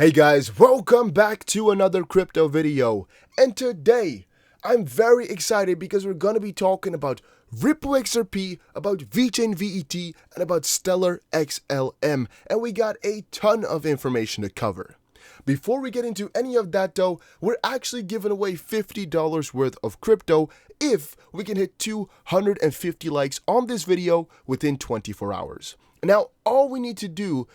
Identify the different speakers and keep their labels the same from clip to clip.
Speaker 1: Hey guys, welcome back to another crypto video. And today, I'm very excited because we're gonna be talking about Ripple XRP, about VeChain VET, and about Stellar XLM. And we got a ton of information to cover. Before we get into any of that though, we're actually giving away $50 worth of crypto if we can hit 250 likes on this video within 24 hours. Now, all we need to do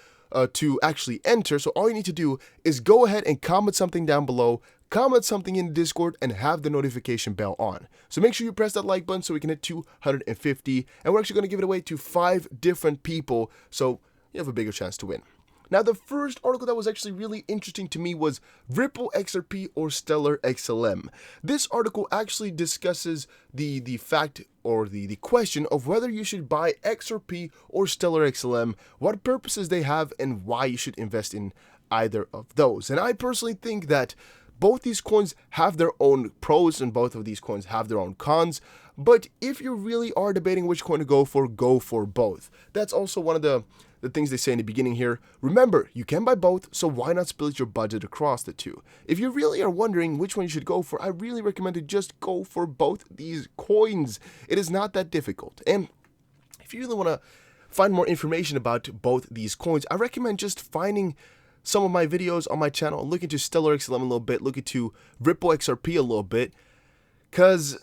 Speaker 1: to actually enter, so all you need to do is go ahead and comment something down below, comment something in Discord, and have the notification bell on. So make sure you press that like button so we can hit 250, and we're actually going to give it away to 5 different people, so you have a bigger chance to win. Now, the first article that was actually really interesting to me was Ripple XRP or Stellar XLM. This article actually discusses the fact or the question of whether you should buy XRP or Stellar XLM, what purposes they have, and why you should invest in either of those. And I personally think that both these coins have their own pros and both of these coins have their own cons. But if you really are debating which coin to go for both. That's also one of the things they say in the beginning here. Remember, you can buy both, so why not split your budget across the two? If you really are wondering which one you should go for, I really recommend to just go for both these coins. It is not that difficult. And if you really want to find more information about both these coins, I recommend just finding some of my videos on my channel, look into Stellar XLM a little bit, look into Ripple XRP a little bit, because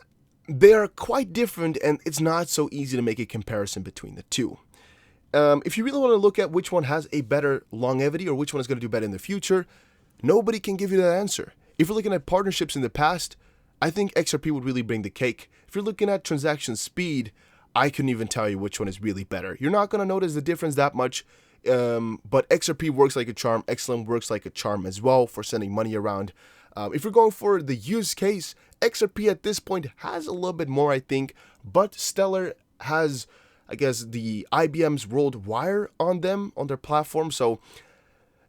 Speaker 1: they are quite different and it's not so easy to make a comparison between the two. If you really want to look at which one has a better longevity or which one is going to do better in the future, nobody can give you that answer. If you're looking at partnerships in the past, I think XRP would really bring the cake. If you're looking at transaction speed, I couldn't even tell you which one is really better. You're not going to notice the difference that much, but XRP works like a charm. XLM works like a charm as well for sending money around. If you're going for the use case, XRP at this point has a little bit more, I think, but Stellar has, I guess, the IBM's rolled wire on them, on their platform, so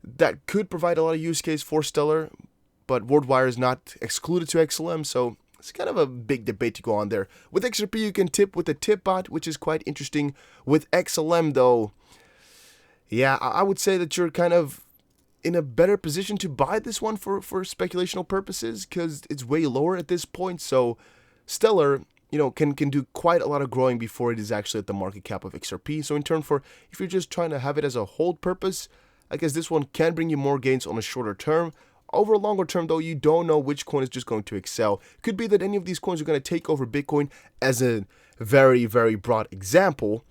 Speaker 1: that could provide a lot of use case for Stellar, but rolled wire is not excluded to XLM, so it's kind of a big debate to go on there. With XRP, you can tip with the tip bot, which is quite interesting. With XLM, though, yeah, I would say that you're kind of in a better position to buy this one for speculational purposes, because it's way lower at this point, so Stellar, you know, can do quite a lot of growing before it is actually at the market cap of XRP. So in turn for, if you're just trying to have it as a hold purpose, I guess this one can bring you more gains on a shorter term. Over a longer term, though, you don't know which coin is just going to excel. Could be that any of these coins are going to take over Bitcoin as a very, very broad example.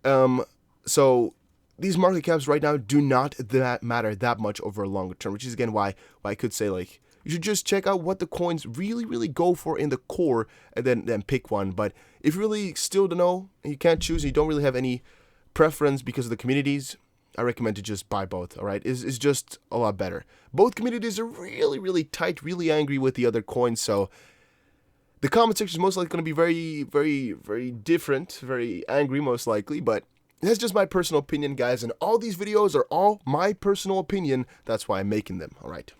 Speaker 1: So these market caps right now do not matter that much over a longer term, which is again why I could say, like, you should just check out what the coins really go for in the core and then pick one. But if you really still don't know and you can't choose and you don't really have any preference because of the communities, I recommend to just buy both, all right? It's just a lot better. Both communities are really tight, really angry with the other coins, so the comment section is most likely going to be very different, very angry most likely, but that's just my personal opinion, guys, and all these videos are all my personal opinion. That's why I'm making them, all right?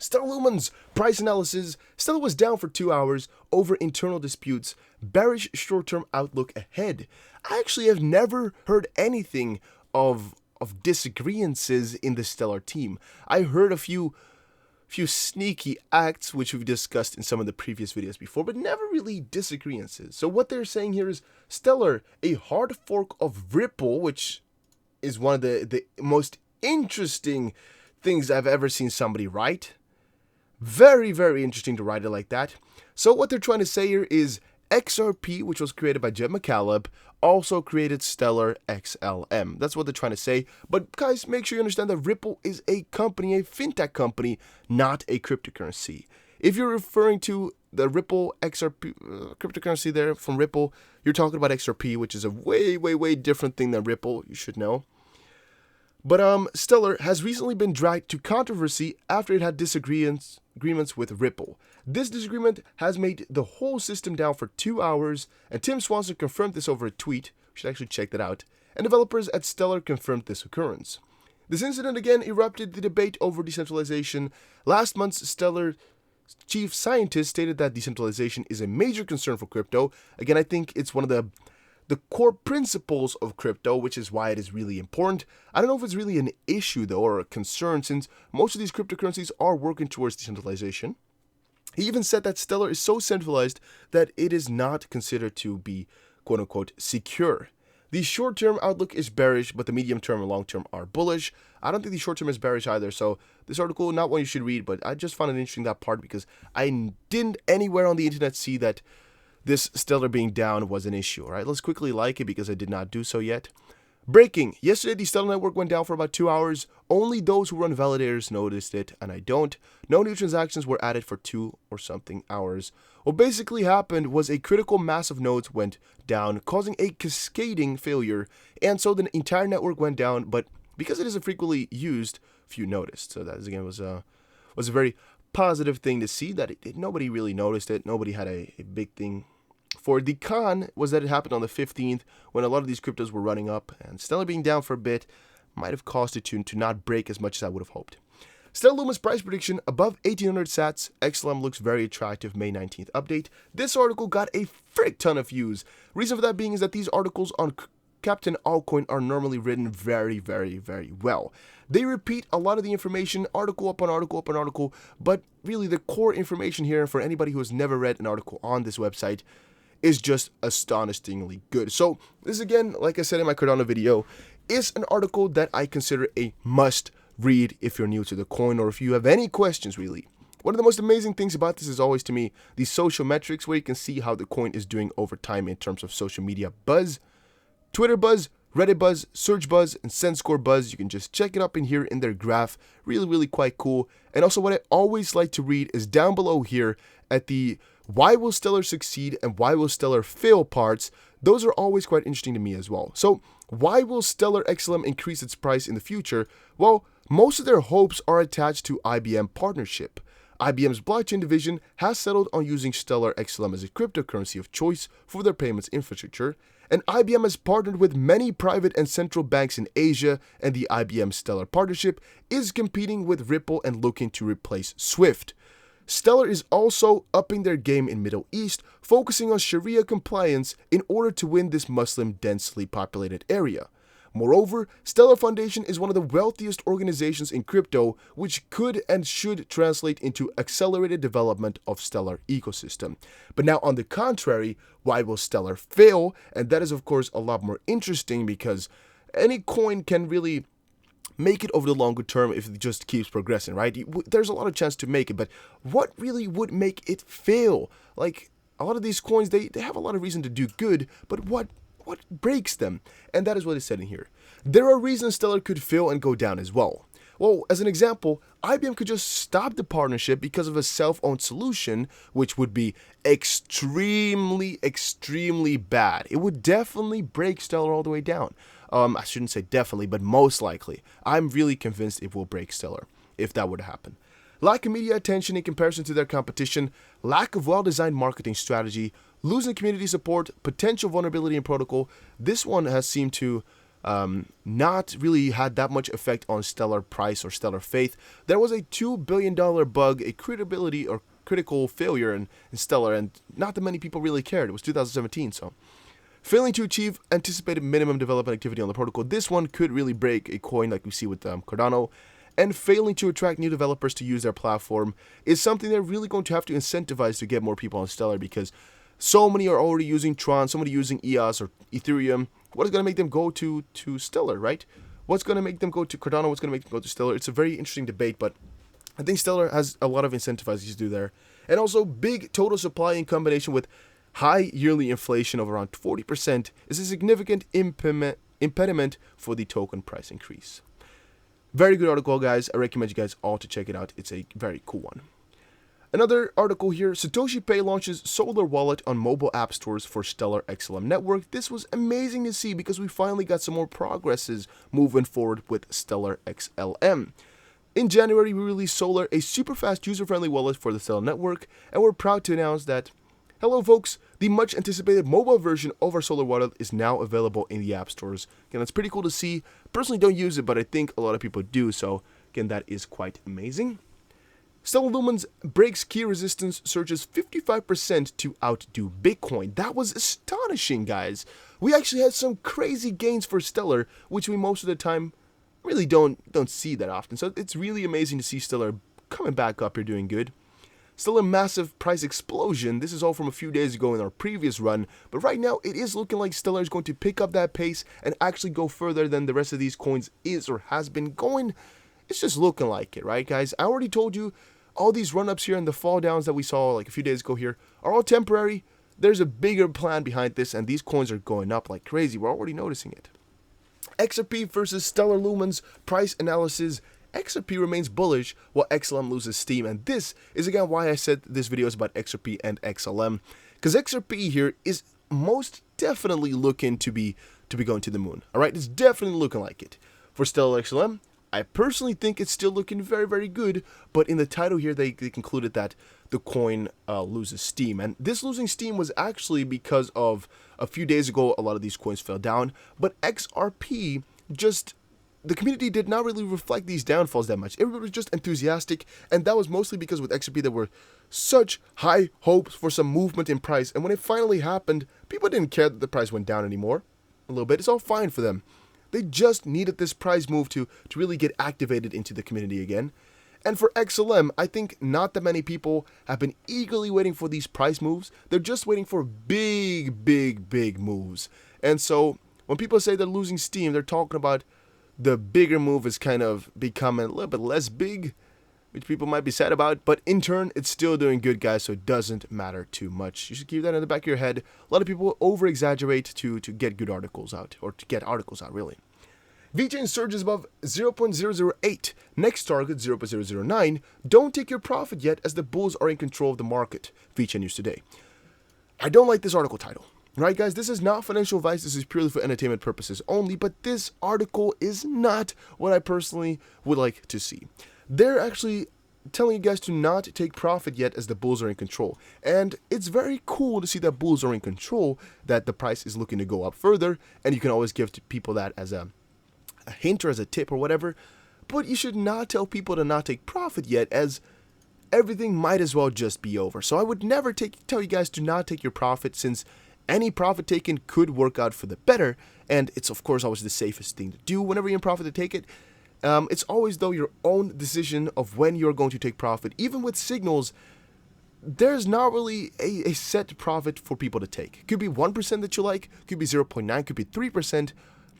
Speaker 1: Stellar Lumens price analysis. Stellar was down for 2 hours over internal disputes, bearish short-term outlook ahead. I actually have never heard anything of disagreements in the Stellar team. I heard a few sneaky acts, which we've discussed in some of the previous videos before, but never really disagreements. So what they're saying here is Stellar, a hard fork of Ripple, which is one of the most interesting things I've ever seen somebody write. Very interesting to write it like that. So what they're trying to say here is XRP, which was created by Jed McCaleb, also created Stellar XLM. That's what they're trying to say. But guys, make sure you understand that Ripple is a company, a fintech company, not a cryptocurrency. If you're referring to the Ripple XRP cryptocurrency there from Ripple, you're talking about XRP, which is a way different thing than Ripple, you should know. But Stellar has recently been dragged to controversy after it had disagreements with Ripple. This disagreement has made the whole system down for 2 hours, and Tim Swanson confirmed this over a tweet. You should actually check that out. And developers at Stellar confirmed this occurrence. This incident again erupted the debate over decentralization. Last month, Stellar chief scientist stated that decentralization is a major concern for crypto. Again, I think it's one of the the core principles of crypto, which is why it is really important. I don't know if it's really an issue though, or a concern, since most of these cryptocurrencies are working towards decentralization. He even said that Stellar is so centralized that it is not considered to be quote-unquote secure. The short-term outlook is bearish, but the medium-term and long-term are bullish. I don't think the short-term is bearish either, so this article, not one you should read, but I just found it interesting, that part, because I didn't anywhere on the internet see that this Stellar being down was an issue. All right, let's quickly like it because I did not do so yet. Breaking. Yesterday, the Stellar network went down for about 2 hours. Only those who run validators noticed it, and I don't. No new transactions were added for 2 or something hours. What basically happened was a critical mass of nodes went down, causing a cascading failure, and so the entire network went down, but because it isn't frequently used, few noticed. So that, again, was a very positive thing to see, that nobody really noticed it. Nobody had a big thing. For the con was that it happened on the 15th when a lot of these cryptos were running up, and Stellar being down for a bit might have caused it to not break as much as I would have hoped. Stellar Lumens price prediction above 1800 sats. XLM looks very attractive. May 19th update. This article got a frick ton of views. Reason for that being is that these articles on Captain Altcoin are normally written very, very, very well. They repeat a lot of the information, article upon article upon article, but really the core information here, for anybody who has never read an article on this website, is just astonishingly good. So this, again, like I said in my Cardano video, is an article that I consider a must read if you're new to the coin, or if you have any questions really. One of the most amazing things about this is always, to me, the social metrics, where you can see how the coin is doing over time in terms of social media buzz, Twitter buzz, Reddit buzz, search buzz, and SendScore buzz. You can just check it up in here in their graph. Really, really quite cool. And also what I always like to read is down below here at the why will Stellar succeed and why will Stellar fail parts. Those are always quite interesting to me as well. So why will Stellar XLM increase its price in the future? Well, most of their hopes are attached to IBM partnership. IBM's blockchain division has settled on using Stellar XLM as a cryptocurrency of choice for their payments infrastructure, and IBM has partnered with many private and central banks in Asia, and the IBM Stellar partnership is competing with Ripple and looking to replace SWIFT. Stellar is also upping their game in Middle East, focusing on Sharia compliance in order to win this Muslim densely populated area. Moreover, Stellar Foundation is one of the wealthiest organizations in crypto, which could and should translate into accelerated development of Stellar ecosystem. But now, on the contrary, why will Stellar fail? And that is, of course, a lot more interesting, because any coin can really make it over the longer term if it just keeps progressing, right? There's a lot of chance to make it, but what really would make it fail? Like, a lot of these coins, they have a lot of reason to do good, but what breaks them? And that is what is said in here. There are reasons Stellar could fail and go down as well. Well, as an example, IBM could just stop the partnership because of a self-owned solution, which would be extremely, extremely bad. It would definitely break Stellar all the way down. I shouldn't say definitely, but most likely. I'm really convinced it will break Stellar if that were to happen. Lack of media attention in comparison to their competition, lack of well-designed marketing strategy, losing community support, potential vulnerability in protocol. This one has seemed to not really had that much effect on Stellar price or Stellar faith. There was a $2 billion bug, a credibility or critical failure in Stellar, and not that many people really cared. It was 2017, so. Failing to achieve anticipated minimum development activity on the protocol. This one could really break a coin like we see with Cardano. And failing to attract new developers to use their platform is something they're really going to have to incentivize to get more people on Stellar, because so many are already using Tron, so many using EOS or Ethereum. What is going to make them go to Stellar, right? What's going to make them go to Cardano? What's going to make them go to Stellar? It's a very interesting debate, but I think Stellar has a lot of incentivizing to do there. And also, big total supply in combination with high yearly inflation of around 40% is a significant impediment for the token price increase. Very good article, guys. I recommend you guys all to check it out. It's a very cool one. Another article here, Satoshi Pay launches Solar Wallet on mobile app stores for Stellar XLM network. This was amazing to see because we finally got some more progresses moving forward with Stellar XLM. In January, we released Solar, a super fast, user-friendly wallet for the Stellar network, and we're proud to announce that, hello folks, the much anticipated mobile version of our Solar Wallet is now available in the app stores. Again, that's pretty cool to see. Personally, don't use it, but I think a lot of people do, so again, that is quite amazing. Stellar Lumens breaks key resistance, surges 55% to outdo Bitcoin. That was astonishing, guys. We actually had some crazy gains for Stellar, which we most of the time really don't see that often. So it's really amazing to see Stellar coming back up here doing good. Still a massive price explosion. This is all from a few days ago in our previous run, but right now it is looking like Stellar is going to pick up that pace and actually go further than the rest of these coins is or has been going. It's just looking like it, right, guys? I already told you all these run-ups here and the fall downs that we saw like a few days ago here are all temporary. There's a bigger plan behind this, and these coins are going up like crazy. We're already noticing it. XRP versus Stellar Lumens price analysis. XRP remains bullish while XLM loses steam, and this is again why I said this video is about XRP and XLM, because XRP here is most definitely looking to be going to the moon. All right, it's definitely looking like it. For Stellar XLM, I personally think it's still looking very, very good, but in the title here, they concluded that the coin loses steam. And this losing steam was actually because of a few days ago, a lot of these coins fell down, but XRP just, the community did not really reflect these downfalls that much. Everybody was just enthusiastic, and that was mostly because with XRP there were such high hopes for some movement in price, and when it finally happened, people didn't care that the price went down anymore. A little bit, it's all fine for them. They just needed this price move to really get activated into the community again. And for XLM, I think not that many people have been eagerly waiting for these price moves. They're just waiting for big moves. And so when people say they're losing steam, they're talking about the bigger move is kind of becoming a little bit less big, which people might be sad about, but in turn, it's still doing good, guys, so it doesn't matter too much. You should keep that in the back of your head. A lot of people over-exaggerate to get good articles out, or to get articles out, really. VeChain surges above 0.008, next target 0.009. Don't take your profit yet, as the bulls are in control of the market. VeChain News Today. I don't like this article title. Right, guys, this is not financial advice. This is purely for entertainment purposes only, but this article is not what I personally would like to see. They're actually telling you guys to not take profit yet as the bulls are in control. And it's very cool to see that bulls are in control, that the price is looking to go up further, and you can always give to people that as a hint or as a tip or whatever. But you should not tell people to not take profit yet, as everything might as well just be over. So I would never tell you guys to not take your profit, since any profit taken could work out for the better, and it's of course always the safest thing to do whenever you're in profit to take it. It's always, though, your own decision of when you're going to take profit. Even with signals, there's not really a set profit for people to take. Could be 1% that you like, could be 0.9, could be 3%,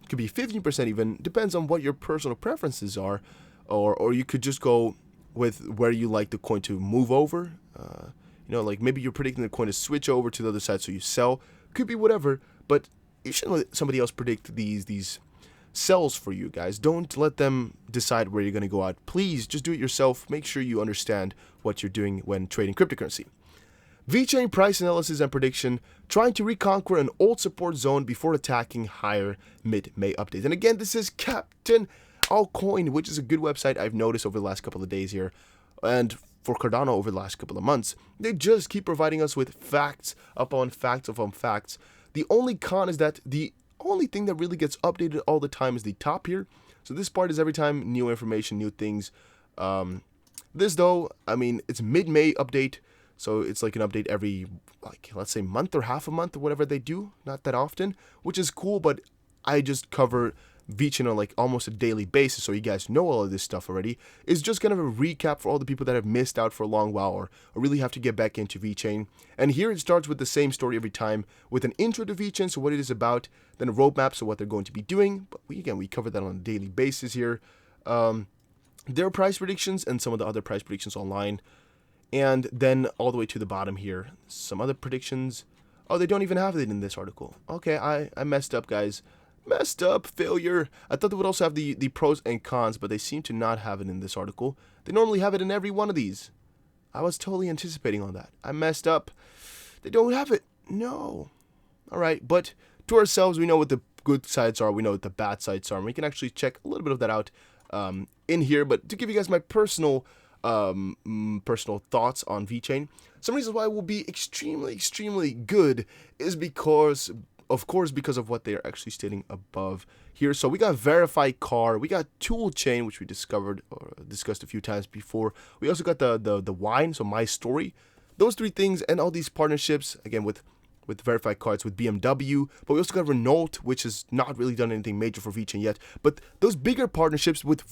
Speaker 1: could be 15% even. Depends on what your personal preferences are, or you could just go with where you like the coin to move over. You know, like maybe you're predicting the coin to switch over to the other side, so you sell. Could be whatever, but you shouldn't let somebody else predict these sells for you, guys. Don't let them decide where you're going to go out. Please just do it yourself. Make sure you understand what you're doing when trading cryptocurrency. VeChain price analysis and prediction, trying to reconquer an old support zone before attacking higher mid-May update. And again, this is Captain Altcoin, which is a good website I've noticed over the last couple of days here. And for Cardano over the last couple of months, they just keep providing us with facts upon facts upon facts. The only con is that the only thing that really gets updated all the time is the top here. So this part is every time new information, new things. This though, I mean, it's mid-May update, so it's like an update every, like, let's say month or half a month or whatever they do. Not that often, which is cool, but I just cover VeChain on like almost a daily basis, so you guys know all of this stuff already. It's just kind of a recap for all the people that have missed out for a long while, or really have to get back into VeChain. And here it starts with the same story every time, with an intro to VeChain, so what it is about, then a roadmap, so what they're going to be doing. But we cover that on a daily basis here. Their price predictions and some of the other price predictions online, and then all the way to the bottom here, some other predictions. Oh, they don't even have it in this article. Okay, I messed up, guys. Messed up, failure. I thought they would also have the pros and cons, but they seem to not have it in this article. They normally have it in every one of these. I was totally anticipating on that. I messed up. They don't have it. No. All right, but to ourselves, we know what the good sides are. We know what the bad sides are. And we can actually check a little bit of that out in here. But to give you guys my personal thoughts on VeChain, some reasons why it will be extremely good is because of course, because of what they are actually stating above here. So we got Verified Car, we got Tool Chain, which we discovered or discussed a few times before. We also got the wine, so My Story. Those three things and all these partnerships, again, with Verified Cards, with BMW, but we also got Renault, which has not really done anything major for VeChain yet. But those bigger partnerships with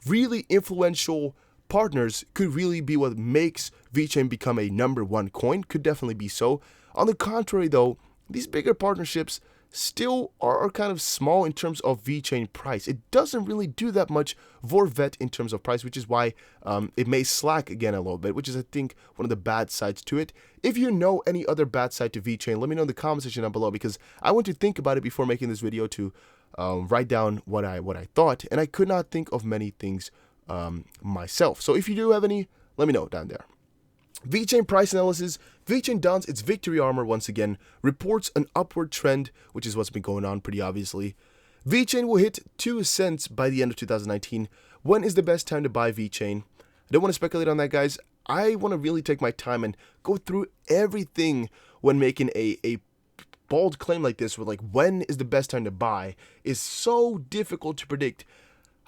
Speaker 1: really influential partners could really be what makes VeChain become a #1 coin. Could definitely be so. On the contrary, though, these bigger partnerships still are kind of small in terms of VeChain price. It doesn't really do that much for VET in terms of price, which is why it may slack again a little bit, which is, I think, one of the bad sides to it. If you know any other bad side to VeChain, let me know in the comment section down below, because I want to think about it before making this video to write down what I thought, and I could not think of many things myself. So if you do have any, let me know down there. VeChain price analysis. VeChain dons its victory armor once again, reports an upward trend, which is what's been going on pretty obviously. VeChain will hit 2 cents by the end of 2019. When is the best time to buy VeChain? I don't want to speculate on that, guys. I want to really take my time and go through everything when making a bold claim like this, where like when is the best time to buy is so difficult to predict.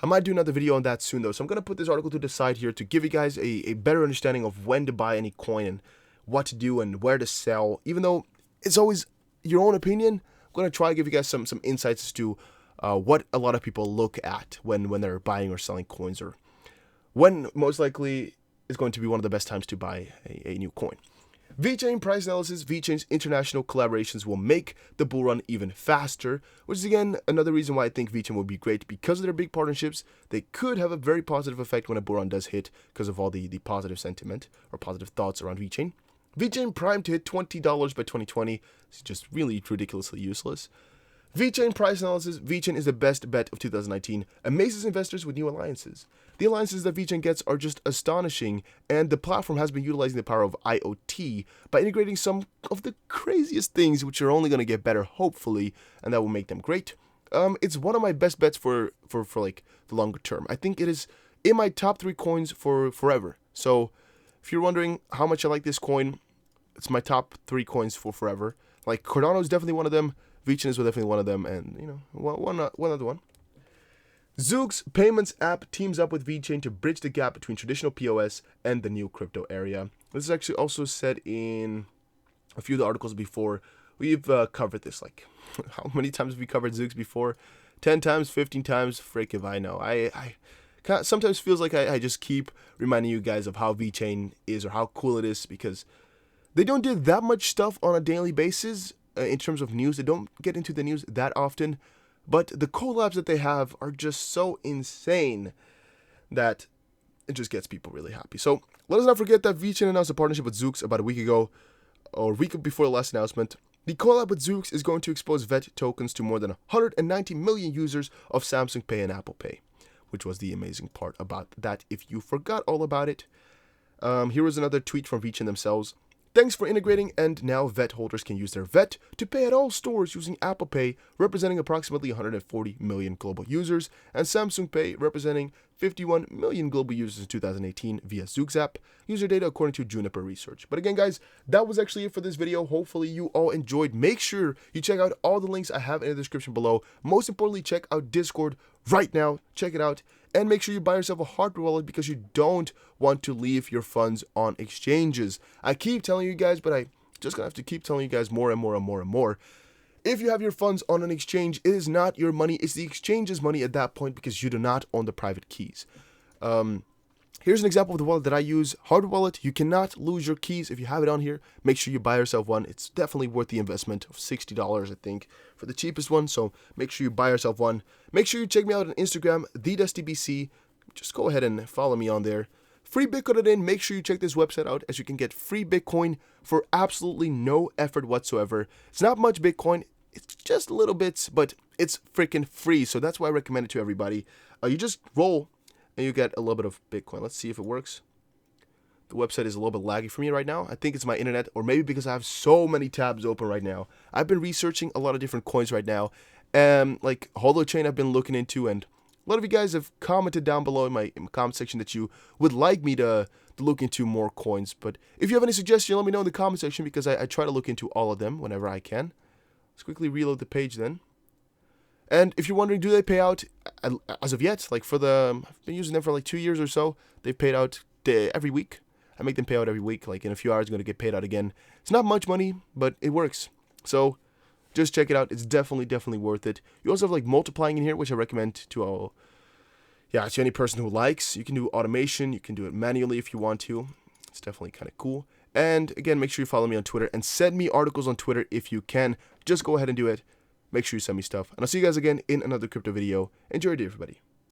Speaker 1: I might do another video on that soon though, so I'm going to put this article to the side here to give you guys a better understanding of when to buy any coin and what to do and where to sell. Even though it's always your own opinion, I'm going to try to give you guys some insights as to what a lot of people look at when they're buying or selling coins, or when most likely is going to be one of the best times to buy a new coin. VeChain price analysis. VeChain's international collaborations will make the bull run even faster, which is again another reason why I think VeChain will be great. Because of their big partnerships, they could have a very positive effect when a bull run does hit, because of all the positive sentiment or positive thoughts around VeChain. VeChain primed to hit $20 by 2020. It's just really ridiculously useless. VeChain price analysis. VeChain is the best bet of 2019. Amazes investors with new alliances. The alliances that VeChain gets are just astonishing, and the platform has been utilizing the power of IoT by integrating some of the craziest things, which are only going to get better, hopefully, and that will make them great. It's one of my best bets for like the longer term. I think it is in my top 3 coins for forever. So if you're wondering how much I like this coin, it's my top 3 coins for forever. Like Cardano is definitely one of them. VeChain is definitely one of them, and you know, one other one. Zeux payments app teams up with VeChain to bridge the gap between traditional POS and the new crypto area. This is actually also said in a few of the articles before. We've covered this, like, how many times have we covered Zeux before? 10 times, 15 times, frick if I know. I sometimes feels like I just keep reminding you guys of how VeChain is or how cool it is, because they don't do that much stuff on a daily basis. In terms of news, they don't get into the news that often, but the collabs that they have are just so insane that it just gets people really happy. So let us not forget that VeChain announced a partnership with Zeux about a week ago, or a week before the last announcement. The collab with Zeux is going to expose VET tokens to more than 190 million users of Samsung Pay and Apple Pay, which was the amazing part about that if you forgot all about it. Here was another tweet from VeChain themselves. Thanks for integrating, and now VET holders can use their VET to pay at all stores using Apple Pay, representing approximately 140 million global users, and Samsung Pay, representing 51 million global users in 2018 via Zeux app, user data according to Juniper Research. But again, guys, that was actually it for this video. Hopefully you all enjoyed. Make sure you check out all the links I have in the description below. Most importantly, check out Discord right now. Check it out. And make sure you buy yourself a hardware wallet, because you don't want to leave your funds on exchanges. I keep telling you guys, but I just gonna have to keep telling you guys more and more and more and more. If you have your funds on an exchange, it is not your money. It's the exchange's money at that point, because you do not own the private keys. Here's an example of the wallet that I use. Hardware wallet. You cannot lose your keys if you have it on here. Make sure you buy yourself one. It's definitely worth the investment of $60, I think, for the cheapest one. So make sure you buy yourself one. Make sure you check me out on Instagram, TheDustyBC. Just go ahead and follow me on there. Free Bitcoin in. Make sure you check this website out, as you can get free Bitcoin for absolutely no effort whatsoever. It's not much Bitcoin. It's just a little bits, but it's freaking free. So that's why I recommend it to everybody. You just roll and you get a little bit of Bitcoin. Let's see if it works. The website is a little bit laggy for me right now. I think it's my internet, or maybe because I have so many tabs open right now. I've been researching a lot of different coins right now. Like Holochain I've been looking into, and a lot of you guys have commented down below in my comment section that you would like me to look into more coins. But if you have any suggestions, let me know in the comment section, because I try to look into all of them whenever I can. Let's quickly reload the page then. And if you're wondering, do they pay out as of yet? Like I've been using them for like 2 years or so. They've paid out every week. I make them pay out every week. Like in a few hours, I'm going to get paid out again. It's not much money, but it works. So just check it out. It's definitely worth it. You also have like multiplying in here, which I recommend to any person who likes. You can do automation. You can do it manually if you want to. It's definitely kind of cool. And again, make sure you follow me on Twitter and send me articles on Twitter if you can. Just go ahead and do it. Make sure you send me stuff. And I'll see you guys again in another crypto video. Enjoy your day, everybody.